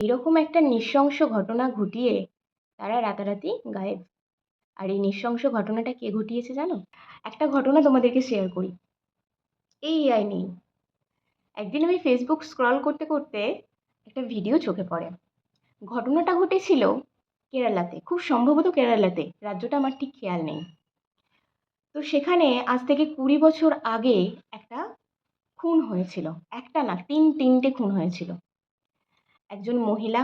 এরকম একটা নৃশংস ঘটনা ঘটিয়ে তারা রাতারাতি গায়েব। আর এই নৃশংস ঘটনাটা কে ঘটিয়েছে জানো? একটা ঘটনা তোমাদেরকে শেয়ার করি। এই এআই নেই, একদিন আমি ফেসবুক স্ক্রল করতে করতে একটা ভিডিও চোখে পড়ে। ঘটনাটা ঘটেছিল কেরালাতে, খুব সম্ভবত কেরালাতে, রাজ্যটা আমার ঠিক খেয়াল নেই। তো সেখানে আজ থেকে 20 বছর আগে একটা খুন হয়েছিল। একটা না, তিনটে খুন হয়েছিল। একজন মহিলা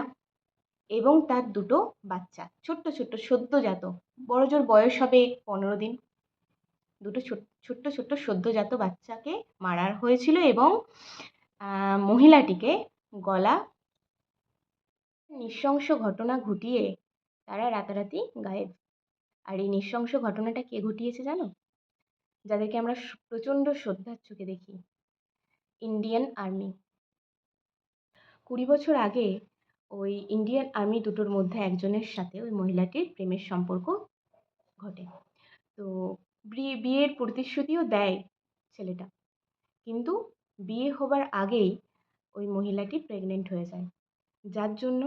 এবং তার দুটো বাচ্চা, ছোট্ট ছোট্ট সদ্যজাত, বড়জোর বয়স হবে 15 দিন। দুটো ছোট্ট ছোট্ট সদ্যজাত বাচ্চাকে মারা হয়েছিল এবং মহিলাটিকে গলা। নৃশংস ঘটনা ঘটিয়ে তারা রাতারাতি গায়েব। আর এই নৃশংস ঘটনাটা কে ঘটিয়েছে জানো? যাদেরকে আমরা প্রচণ্ড শ্রদ্ধার চোখে দেখি, ইন্ডিয়ান আর্মি। 20 বছর আগে ওই ইন্ডিয়ান আর্মি দুটোর মধ্যে একজনের সাথে ওই মহিলাটির প্রেমের সম্পর্ক ঘটে। তো বিয়ের প্রতিশ্রুতিও দেয় ছেলেটা, কিন্তু বিয়ে হবার আগেই ওই মহিলাটি প্রেগনেন্ট হয়ে যায়। যার জন্য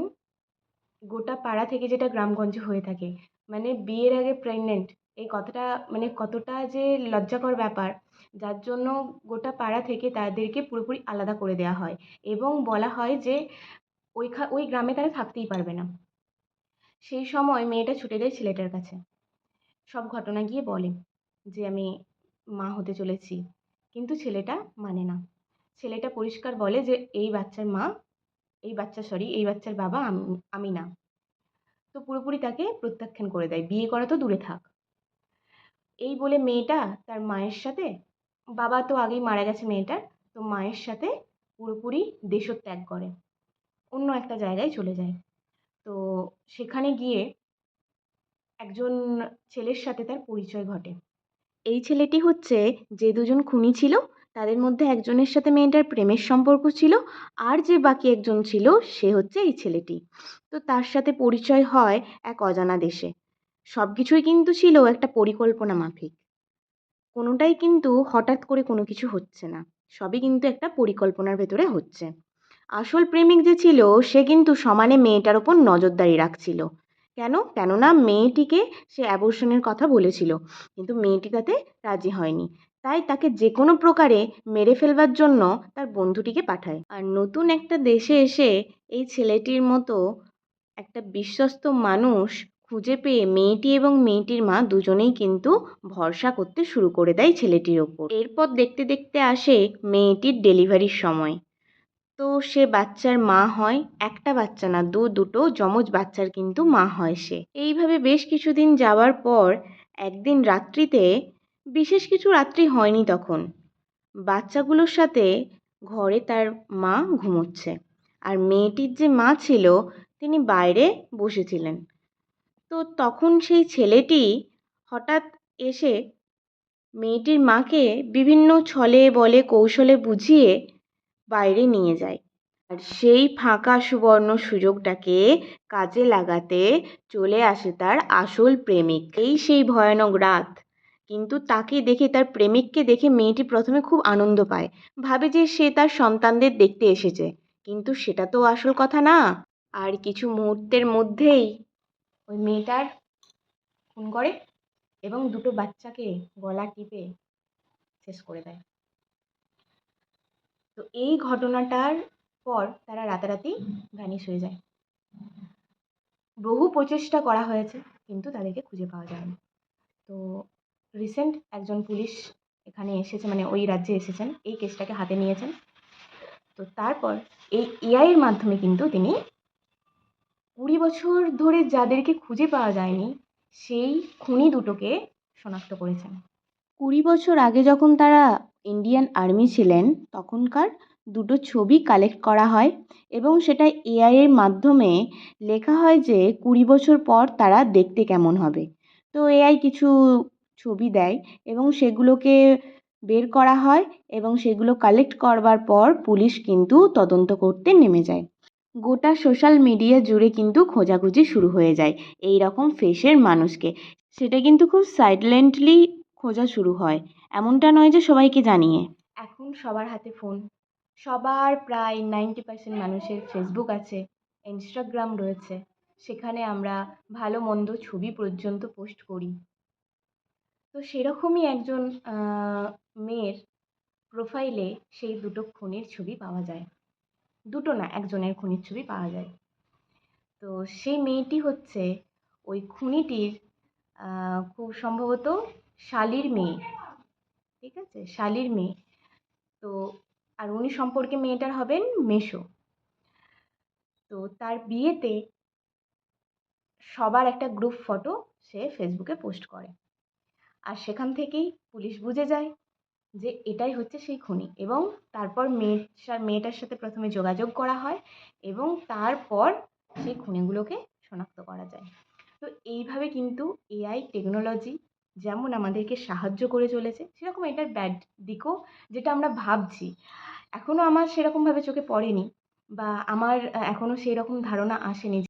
গোটা পাড়া থেকে, যেটা গ্রামগঞ্জে হয়ে থাকে, মানে বিয়ের আগে প্রেগনেন্ট, এই কথাটা মানে কতটা যে লজ্জাকর ব্যাপার, যার জন্য গোটা পাড়া থেকে তাদেরকে পুরোপুরি আলাদা করে দেওয়া হয় এবং বলা হয় যে ওই গ্রামে তারা থাকতেই পারবে না। সেই সময় মেয়েটা ছুটে যায় ছেলেটার কাছে, সব ঘটনা গিয়ে বলে যে আমি মা হতে চলেছি। কিন্তু ছেলেটা মানে না। ছেলেটা পরিষ্কার বলে যে এই বাচ্চার মা, এই বাচ্চার বাবা আমি না। তো পুরোপুরি তাকে প্রত্যাখ্যান করে দেয়, বিয়ে করা তো দূরে থাক। এই বলে মেয়েটা তার মায়ের সাথে, বাবা তো আগেই মারা গেছে মেয়েটার, তো মায়ের সাথে পুরোপুরি দেশত্যাগ করে, অন্য একটা জায়গায় চলে যায়। তো সেখানে গিয়ে একজন ছেলের সাথে তার পরিচয় ঘটে। এই ছেলেটি হচ্ছে, যে দুজন খুনি ছিল তাদের মধ্যে একজনের সাথে মেয়েটার প্রেমের সম্পর্ক ছিল, আর যে বাকি একজন ছিল সে হচ্ছে এই ছেলেটি। তো তার সাথে পরিচয় হয় এক অজানা দেশে। সব কিছুই কিন্তু ছিল একটা পরিকল্পনা মাফিক, কোনোটাই কিন্তু হঠাৎ করে কোনো কিছু হচ্ছে না, সবই কিন্তু একটা পরিকল্পনার ভেতরে হচ্ছে। আসল প্রেমিক যে ছিল সে কিন্তু সমানে মেয়েটার ওপর নজরদারি রাখছিল। কেননা মেয়েটিকে সে অ্যাবর্শনের কথা বলেছিল, কিন্তু মেয়েটি তাতে রাজি হয়নি। তাই তাকে যে কোনো প্রকারে মেরে ফেলবার জন্য তার বন্ধুটিকে পাঠায়। আর নতুন একটা দেশে এসে এই ছেলেটির মতো একটা বিশ্বস্ত মানুষ খুঁজে পেয়ে মেয়েটি এবং মেয়েটির মা দুজনেই কিন্তু ভরসা করতে শুরু করে দেয় ছেলেটির ওপর। এরপর দেখতে দেখতে আসে মেয়েটির ডেলিভারির সময়। তো সে বাচ্চার মা হয়, একটা বাচ্চা না, দুটো যমজ বাচ্চার কিন্তু মা হয় সে। এইভাবে বেশ কিছুদিন যাওয়ার পর একদিন রাত্রিতে, বিশেষ কিছু রাত্রি হয়নি তখন, বাচ্চাগুলোর সাথে ঘরে তার মা ঘুমোচ্ছে, আর মেয়েটির যে মা ছিল তিনি বাইরে বসেছিলেন। তো তখন সেই ছেলেটি হঠাৎ এসে মেয়েটির মাকে বিভিন্ন ছলে বলে কৌশলে বুঝিয়ে বাইরে নিয়ে যায়। আর সেই ফাঁকা সুবর্ণ সুযোগটাকে কাজে লাগাতে চলে আসে তার আসল প্রেমিক। সেই ভয়ানক রাত, কিন্তু তাকে দেখে, তার প্রেমিককে দেখে মেয়েটি প্রথমে খুব আনন্দ পায়, ভাবে যে সে তার সন্তানদের দেখতে এসেছে, কিন্তু সেটা তো আসল কথা না। আর কিছু মুহূর্তের মধ্যেই ওই মেয়েটার খুন করে এবং দুটো বাচ্চাকে গলা টিপে শেষ করে দেয়। তো এই ঘটনাটার পর তারা রাতারাতি ভ্যানিশ হয়ে যায়। বহু প্রচেষ্টা করা হয়েছে কিন্তু তাদেরকে খুঁজে পাওয়া যায়নি। তো রিসেন্ট একজন পুলিশ এখানে এসেছে, মানে ওই রাজ্যে এসেছেন, এই কেসটাকে হাতে নিয়েছেন। তো তারপর এই এআইয়ের মাধ্যমে কিন্তু তিনি 20 বছর ধরে যাদেরকে খুঁজে পাওয়া যায়নি সেই খুনি দুটোকে শনাক্ত করেছেন। 20 বছর আগে যখন তারা ইন্ডিয়ান আর্মি ছিলেন তখনকার দুটো ছবি কালেক্ট করা হয় এবং সেটা এআইয়ের মাধ্যমে লেখা হয় যে 20 বছর পর তারা দেখতে কেমন হবে। তো এআই কিছু ছবি দেয় এবং সেগুলোকে বের করা হয় এবং সেগুলো কালেক্ট করবার পর পুলিশ কিন্তু তদন্ত করতে নেমে যায়। গোটা সোশ্যাল মিডিয়া জুড়ে কিন্তু খোঁজাখুঁজি শুরু হয়ে যায় এই রকম ফেসের মানুষকে। সেটা কিন্তু খুব সাইলেন্টলি খোঁজা শুরু হয়, এমনটা নয় যে সবাইকে জানিয়ে। এখন সবার হাতে ফোন, সবার প্রায় 90% মানুষের ফেসবুক আছে, ইনস্টাগ্রাম রয়েছে, সেখানে আমরা ভালো মন্দ ছবি পর্যন্ত পোস্ট করি। তো সেরকমই একজন মেয়ের প্রোফাইলে সেই দুটো খুনির ছবি পাওয়া যায়। দুটো না, একজনের খুনির ছবি পাওয়া যায়। তো সেই মেয়েটি হচ্ছে ওই খুনিটির খুব সম্ভবত শালীর মেয়ে, ঠিক আছে? শালীর মেয়ে। তো আর উনি সম্পর্কে মেয়েটার হবেন মেসো। তো তার বিয়েতে সবার একটা গ্রুপ ফটো সে ফেসবুকে পোস্ট করে। আর সেখান থেকেই পুলিশ বুঝে যায় যে এটাই হচ্ছে সেই খুনি, এবং তারপর মেয়েটার সাথে প্রথমে যোগাযোগ করা হয় এবং তারপর সেই খুনিগুলোকে শনাক্ত করা যায়। তো এইভাবে কিন্তু এআই টেকনোলজি যেমন আমাদেরকে সাহায্য করে চলেছে, সেরকম এটার ব্যাড দিকও, যেটা আমরা ভাবছি, এখনও আমার সেরকমভাবে চোখে পড়েনি, বা আমার এখনও সেই রকম ধারণা আসেনি